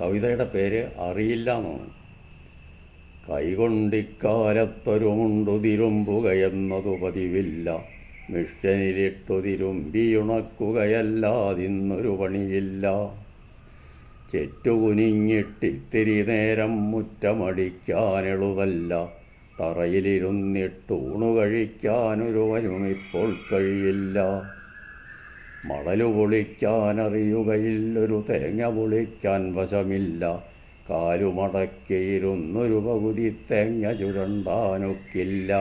കവിതയുടെ പേര് അറിയില്ല എന്നാണ്. കൈകൊണ്ടിക്കാലത്തൊരു മുണ്ടു തിരുമ്പുകയെന്നതു പതിവില്ല, മിഷ്യനിലിട്ടു തിരുമ്പിയുണക്കുകയല്ലാതിന്നൊരു പണിയില്ല. ചെറ്റുകുനിഞ്ഞിട്ടിത്തിരി നേരം മുറ്റമടിക്കാനെളുതല്ല, തറയിലിരുന്നിട്ടൂണു കഴിക്കാനൊരുവനും ഇപ്പോൾ കഴിയില്ല. മടലു പൊളിക്കാനറിയുകയില്ലൊരു തേങ്ങ പൊളിക്കാൻ വശമില്ല, കാലുമടക്കിയിരുന്നൊരു പകുതി തേങ്ങ ചുരണ്ടാനൊക്കില്ല.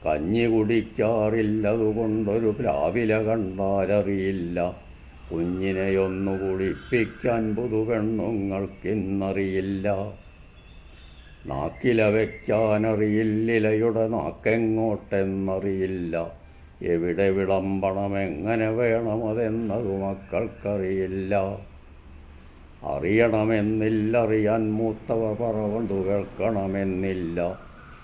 കഞ്ഞി കുടിക്കാറില്ലതുകൊണ്ടൊരു പ്ലാവില കണ്ടാലറിയില്ല, കുഞ്ഞിനെയൊന്നു കുളിപ്പിക്കാൻ പുതുപെണ്ണുങ്ങൾക്കിന്നറിയില്ല. നാക്കില വയ്ക്കാനറിയില്ലിലയുടെ നാക്കെങ്ങോട്ടെന്നറിയില്ല, എവിടെ വിളമ്പണം എങ്ങനെ വേണമതെന്നതു മക്കൾക്കറിയില്ല. അറിയണമെന്നില്ലറിയാൻ മൂത്തവർ പറവതു കേൾക്കണമെന്നില്ല,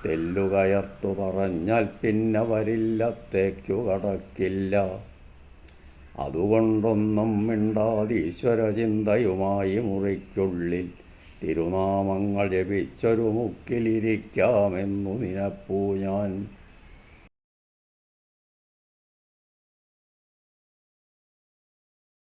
തെല്ലുകയർത്തു പറഞ്ഞാൽ പിന്നെ വരില്ലത്തേക്കു കടക്കില്ല. അതുകൊണ്ടൊന്നും മിണ്ടാതീശ്വരചിന്തയുമായി മുറിക്കുള്ളിൽ തിരുനാമങ്ങൾ ജപിച്ചൊരു മുക്കിലിരിക്കാമെന്നു നിനപ്പൂ ഞാൻ.